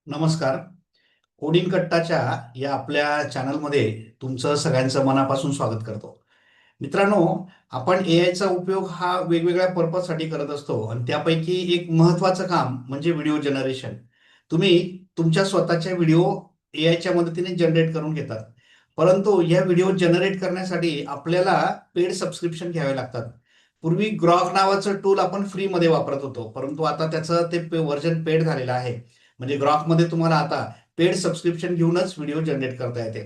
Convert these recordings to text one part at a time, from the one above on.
नमस्कार. कोडिंग कट्टाच्या या आपल्या चॅनलमध्ये तुमचं सगळ्यांचं मनापासून स्वागत करतो. मित्रांनो, आपण एआयचा उपयोग हा वेगवेगळ्या पर्पजसाठी करत असतो आणि त्यापैकी एक महत्त्वाचं काम म्हणजे व्हिडिओ जनरेशन. तुम्ही तुमच्या स्वतःच्या व्हिडिओ एआयच्या मदतीने जनरेट करून घेतात. परंतु या व्हिडिओ जनरेट करण्यासाठी आपल्याला पेड सबस्क्रिप्शन घ्यावे लागतात. पूर्वी ग्रॉक नावाचं टूल आपण फ्रीमध्ये वापरत होतो, परंतु आता त्याचं ते व्हर्जन पेड झालेलं आहे. म्हणजे ग्रॉकमध्ये तुम्हाला आता पेड सबस्क्रिप्शन घेऊनच व्हिडिओ जनरेट करता येते.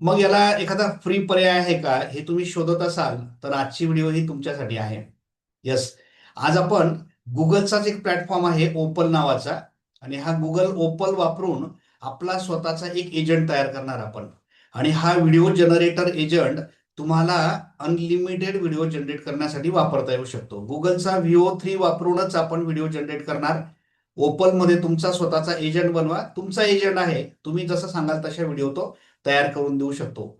मग याला एखादा फ्री पर्याय आहे का हे तुम्ही शोधत असाल तर आजची व्हिडिओ ही तुमच्यासाठी आहे. येस, आज आपण गुगलचाच एक प्लॅटफॉर्म आहे ओपल नावाचा, आणि हा गुगल ओपल वापरून आपला स्वतःचा एक एजंट तयार करणार आपण. आणि हा व्हिडिओ जनरेटर एजंट तुम्हाला अनलिमिटेड व्हिडिओ जनरेट करण्यासाठी वापरता येऊ शकतो. गुगलचा VO3 वापरूनच आपण व्हिडिओ जनरेट करणार. ओपलमध्ये तुमचा स्वतःचा एजंट बनवा. तुमचा एजंट आहे, तुम्ही जसं सांगाल तशा व्हिडिओ तो तयार करून देऊ शकतो.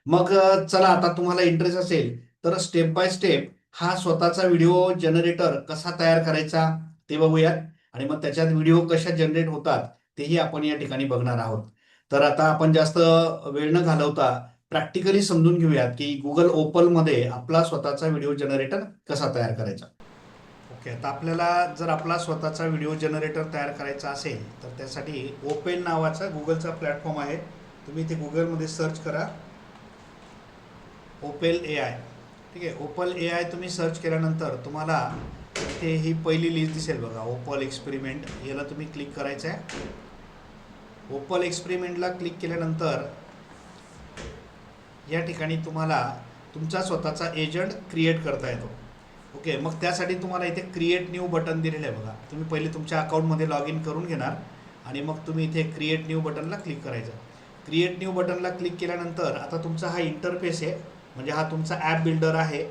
मग चला, आता तुम्हाला इंटरेस्ट असेल तर स्टेप बाय स्टेप हा स्वतःचा व्हिडिओ जनरेटर कसा तयार करायचा ते बघूयात. आणि मग त्याच्यात व्हिडिओ कशा जनरेट होतात तेही आपण या ठिकाणी बघणार आहोत. तर आता आपण जास्त वेळ न घालवता प्रॅक्टिकली समजून घेऊयात की गुगल ओपलमध्ये आपला स्वतःचा व्हिडिओ जनरेटर कसा तयार करायचा. ओके, आता आपल्याला जर आपला स्वतःचा व्हिडिओ जनरेटर तयार करायचा असेल तर त्यासाठी ओपेन नावाचा गुगलचा प्लॅटफॉर्म आहे. तुम्ही ते गुगलमध्ये सर्च करा, ओपेल AI. ठीक आहे, ओपल AI तुम्ही सर्च केल्यानंतर तुम्हाला इथे ही पहिली लिस्ट दिसेल बघा, ओपल एक्सपेरिमेंट. याला तुम्ही क्लिक करायचं आहे. ओपल एक्सपेरिमेंटला क्लिक केल्यानंतर या ठिकाणी तुम्हाला तुमचा स्वतःचा एजंट क्रिएट करता येतो. ओके, मग त्यासाठी तुम्हाला इथे क्रिएट न्यू बटन दिलेलं आहे बघा. तुम्ही पहिले तुमच्या अकाउंटमध्ये लॉग इन करून घेणार आणि मग तुम्ही इथे क्रिएट न्यू बटनला क्लिक करायचं. क्रिएट न्यू बटनला क्लिक केल्यानंतर आता तुमचा हा इंटरफेस आहे, म्हणजे हा तुमचा ॲप बिल्डर आहे.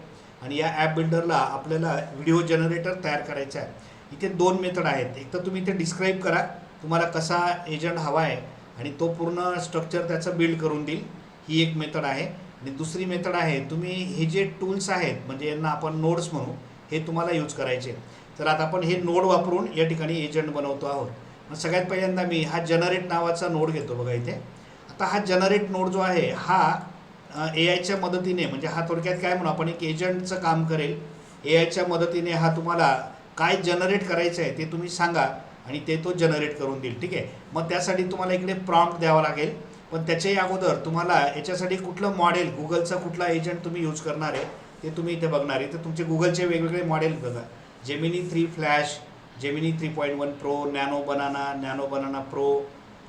आणि या ॲप बिल्डरला आपल्याला व्हिडिओ जनरेटर तयार करायचा आहे. इथे दोन मेथड आहेत. एक तर तुम्ही इथे डिस्क्राईब करा तुम्हाला कसा एजंट हवा आहे आणि तो पूर्ण स्ट्रक्चर त्याचं बिल्ड करून देईल, ही एक मेथड आहे. आणि दुसरी मेथड आहे, तुम्ही हे जे टूल्स आहेत म्हणजे यांना आपण नोड्स म्हणू, हे तुम्हाला यूज करायचे. तर आता आपण हे नोड वापरून या ठिकाणी एजंट बनवतो आहोत. मग सगळ्यात पहिल्यांदा मी हा जनरेट नावाचा नोड घेतो बघा इथे. आता हा जनरेट नोड जो आहे हा AIच्या मदतीने, म्हणजे हा थोडक्यात काय म्हणू आपण, एक एजंटचं काम करेल. AIच्या मदतीने हा तुम्हाला काय जनरेट करायचं आहे ते तुम्ही सांगा आणि ते तो जनरेट करून देईल. ठीक आहे, मग त्यासाठी तुम्हाला इकडे प्रॉम्प्ट द्यावा लागेल. पण त्याच्याही अगोदर तुम्हाला याच्यासाठी कुठलं मॉडेल, गुगलचा कुठला एजंट तुम्ही यूज करणार आहे ते तुम्ही इथे बघणार आहे. तर तुमचे गुगलचे वेगवेगळे मॉडेल बघा, Gemini 3 flash, Gemini 3.1 pro, nano banana pro,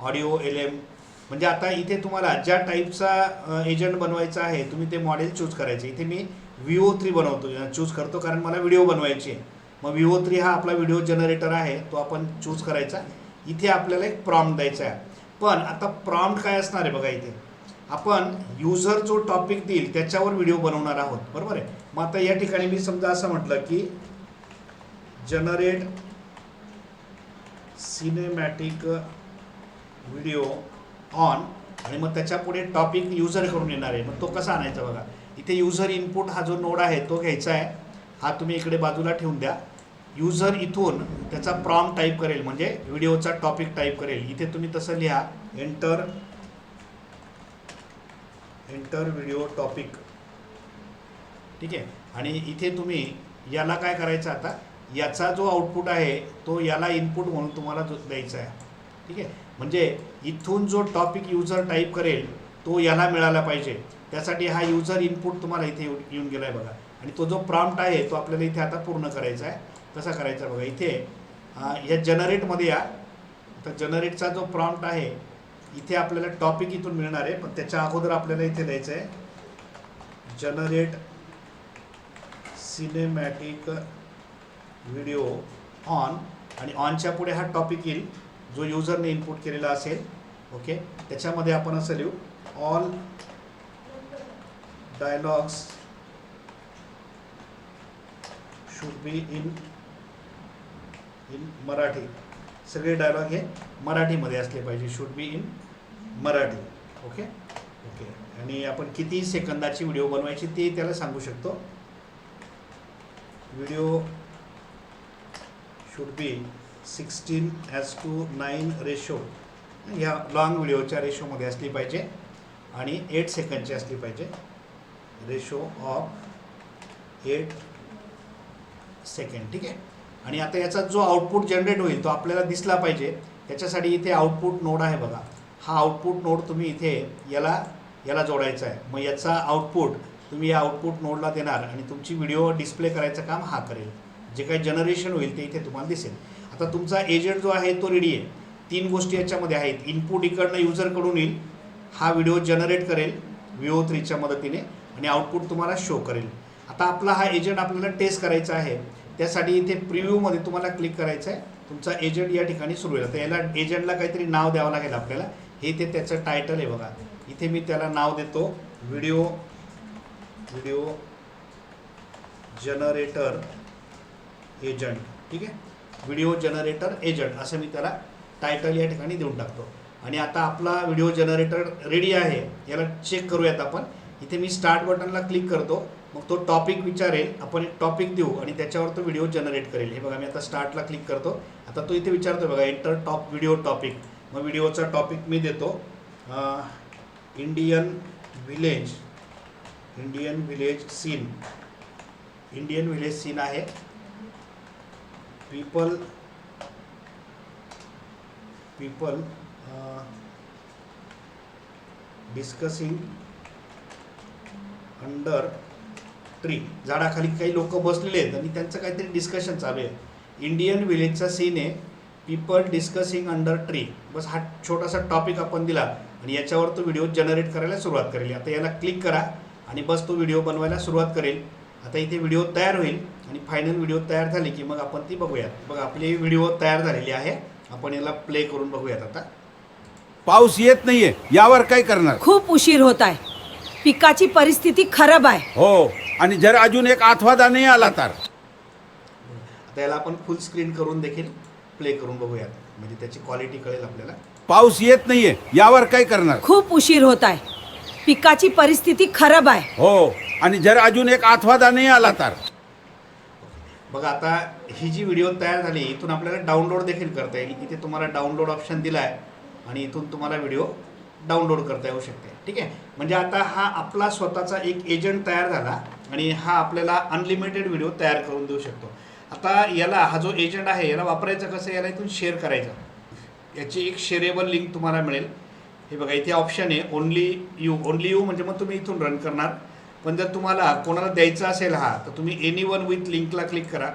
audio LM. म्हणजे आता इथे तुम्हाला ज्या टाईपचा एजंट बनवायचा आहे तुम्ही ते मॉडेल चूज करायचे. इथे मी VO3 चूज करतो कारण मला व्हिडिओ बनवायची आहे. मग VO3 हा आपला व्हिडिओ जनरेटर आहे, तो आपण चूज करायचा. इथे आपल्याला एक प्रॉम्प्ट द्यायचा आहे. पण आता प्रॉम्प्ट काय असणार आहे बघा, इथे आपण युजर जो टॉपिक देईल त्याच्यावर व्हिडिओ बनवणार आहोत, बरोबर आहे. मग आता या ठिकाणी मी समजा असं म्हटलं की जनरेट सिनेमॅटिक व्हिडिओ ऑन, आणि मग त्याच्या पुढे टॉपिक युजर करून येणार आहे. मग तो कसा आणायचा बघा, इथे युजर इनपुट हा जो नोड आहे तो घ्यायचा आहे. हा तुम्ही इकडे बाजूला ठेवून द्या. युजर इथून त्याचा प्रॉम्प्ट टाईप करेल, म्हणजे व्हिडिओचा टॉपिक टाईप करेल. इथे तुम्ही तसं लिहा, एंटर व्हिडिओ टॉपिक. ठीक आहे, आणि इथे तुम्ही याला काय करायचं, आता याचा जो आउटपुट आहे तो याला इनपुट म्हणून तुम्हाला द्यायचा आहे. ठीक आहे, म्हणजे इथून जो टॉपिक युजर टाईप करेल तो याला मिळाला पाहिजे. त्यासाठी हा युजर इनपुट तुम्हाला इथे येऊन गेला आहे बघा. आणि तो जो प्रॉम्प्ट आहे तो आपल्याला इथे आता पूर्ण करायचा आहे. कसा करायचा बघा, इथे या जनरेटमध्ये या. तर जनरेटचा जो प्रॉम्प्ट आहे इथे आपल्याला टॉपिक इथून मिळणार आहे, पण त्याच्या अगोदर आपल्याला इथे द्यायचं आहे जनरेट सिनेमॅटिक व्हिडिओ ऑन, आणि ऑनच्या पुढे हा टॉपिक येईल जो युजरने इनपुट केलेला असेल. ओके, त्याच्यामध्ये आपण असं लिहू, all dialogues should be in Marathi. सगळे डायलॉग हे मराठीमध्ये असले पाहिजे, should be in Marathi. Okay okay, आणि आपण किती सेकंदाची व्हिडिओ बनवायची ते त्याला सांगू शकतो. व्हिडिओ शुड बी 16:9 रेशो ह्या लॉंग व्हिडिओच्या रेशोमध्ये असली पाहिजे आणि 8 सेकंडची असली पाहिजे. Ratio of 8 second. ठीक आहे. आणि आता याचा जो आउटपुट जनरेट होईल तो आपल्याला दिसला पाहिजे. त्याच्यासाठी इथे आउटपुट नोड आहे बघा. हा आउटपुट नोड तुम्ही इथे याला जोडायचा आहे. मग याचा आउटपुट तुम्ही या आउटपुट नोडला देणार आणि तुमची व्हिडिओ डिस्प्ले करायचं काम हा करेल. जे काही जनरेशन होईल ते इथे तुम्हाला दिसेल. आता तुमचा एजंट जो आहे तो रेडी आहे. 3 गोष्टी याच्यामध्ये आहेत. इनपुट इकडनं युजरकडून येईल, हा व्हिडिओ जनरेट करेल VO3च्या मदतीने आणि आउटपुट तुम्हाला शो करेल. आता आपला हा एजंट आपल्याला टेस्ट करायचा आहे. त्यासाठी इथे प्रिव्ह्यूमध्ये तुम्हाला क्लिक करायचं आहे. तुमचा एजंट या ठिकाणी सुरू होईल. तर याला एजंटला काहीतरी नाव द्यावं लागेल आपल्याला. हे ते त्याचं टायटल आहे बघा. इथे मी त्याला नाव देतो व्हिडिओ जनरेटर एजंट. ठीक आहे. व्हिडिओ जनरेटर एजंट असं मी त्याला टायटल या ठिकाणी देऊन टाकतो. आणि आता आपला व्हिडिओ जनरेटर रेडी आहे. याला चेक करूयात आपण. इथे मी स्टार्ट बटनला क्लिक करतो. मग तो टॉपिक विचारेल, आपण एक टॉपिक देऊ आणि त्याच्यावर तो व्हिडिओ जनरेट करेल. हे बघा मी आता स्टार्टला क्लिक करतो. आता तो इथे विचारतो बघा एंटर टॉप व्हिडिओ टॉपिक. मग व्हिडिओचा टॉपिक मी देतो Indian village scene. Indian village scene आहे. People discussing under tree. झाडाखाली काही लोक बसलेले आहेत आणि त्यांचं काहीतरी डिस्कशन चालू आहे. इंडियन विलेजचा सीन आहे. People discussing under tree. बस हा छोटासा टॉपिक आपण दिला आणि याच्यावर तो व्हिडिओ जनरेट करायला सुरुवात करेल. आता याला क्लिक करा आणि बस तो व्हिडिओ बनवायला सुरुवात करेल. आता इथे व्हिडिओ तयार होईल आणि फायनल व्हिडिओ तयार झाली की मग आपण ती बघूयात. बघा आपली व्हिडिओ तयार झालेली आहे. आपण याला प्ले करून बघूयात. आता पाऊस येत नाहीये, यावर काय करणार? खूप उशीर होत आहे. पिकाची परिस्थिती खराब आहे. हो, आणि जर अजून एक आठवडा नाही आला तर. आता याला आपण फुल स्क्रीन करून देखील प्ले करून बघूयात, म्हणजे त्याची क्वालिटी कळेल आपल्याला. पाऊस येत नाहीये, यावर काय करणार? खूप उशीर होत आहे. पिकाची परिस्थिती खराब आहे. हो, आणि जर अजून एक आठवडा नाही आला तर. बघा आता ही जी व्हिडिओ तयार झाली इथून आपल्याला डाउनलोड देखील करता येईल. इथे तुम्हाला डाउनलोड ऑप्शन दिला आहे आणि इथून तुम्हाला व्हिडिओ डाउनलोड करता येऊ शकते. ठीक आहे. म्हणजे आता हा आपला स्वतःचा एक एजंट तयार झाला आणि हा आपल्याला अनलिमिटेड व्हिडिओ तयार करून देऊ शकतो. आता याला हा जो एजंट आहे याला वापरायचं कसं, याला इथून शेअर करायचं. याची एक शेअरेबल लिंक तुम्हाला मिळेल. हे बघा इथे ऑप्शन आहे ओनली यू म्हणजे मग तुम्ही इथून रन करणार. पण जर तुम्हाला कोणाला द्यायचा असेल हा तर तुम्ही एनीवन विथ लिंकला क्लिक करा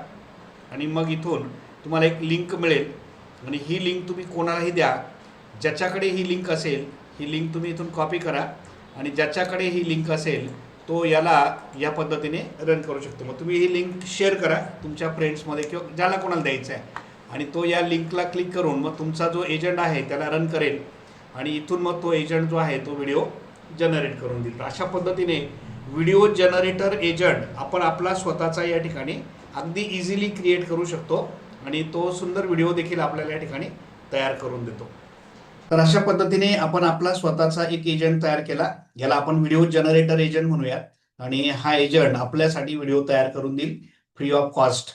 आणि मग इथून तुम्हाला एक लिंक मिळेल आणि ही लिंक तुम्ही कोणालाही द्या. ज्याच्याकडे ही लिंक असेल ही लिंक तुम्ही इथून कॉपी करा आणि ज्याच्याकडे ही लिंक असेल तो याला या पद्धतीने रन करू शकतो. मग तुम्ही ही लिंक शेअर करा तुमच्या फ्रेंड्समध्ये किंवा ज्याला कोणाला द्यायचं आहे आणि तो या लिंकला क्लिक करून मग तुमचा जो एजंट आहे त्याला रन करेल आणि इथून मग तो एजंट जो आहे तो व्हिडिओ जनरेट करून देईल. अशा पद्धतीने व्हिडिओ जनरेटर एजंट आपण आपला स्वतःचा या ठिकाणी अगदी इझिली क्रिएट करू शकतो आणि तो सुंदर व्हिडिओ देखील आपल्याला या ठिकाणी तयार करून देतो. तर अशा पद्धतीने आपण आपला स्वतःचा एक एजंट तयार केला. याला आपण व्हिडिओ जनरेटर एजंट म्हणूयात आणि हा एजंट आपल्यासाठी व्हिडिओ तयार करून देईल फ्री ऑफ कॉस्ट.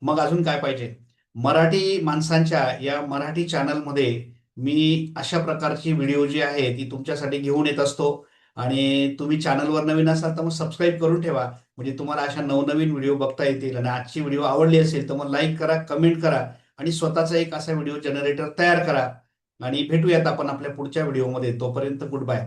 मग अजून काय पाहिजे. मराठी माणसांच्या या मराठी चॅनलमध्ये मी अशा प्रकारची व्हिडिओ जी आहे ती तुमच्यासाठी घेऊन येत असतो आणि तुम्ही चॅनलवर नवीन असाल तर मग सबस्क्राईब करून ठेवा, म्हणजे तुम्हाला अशा नवनवीन व्हिडिओ बघता येतील. आणि आजची व्हिडिओ आवडली असेल तर मग लाईक करा, कमेंट करा आणि स्वतःचा एक असा व्हिडिओ जनरेटर तयार करा. आणि भेटूयात आपण आपल्या पुढच्या व्हिडिओमध्ये. तोपर्यंत गुड बाय.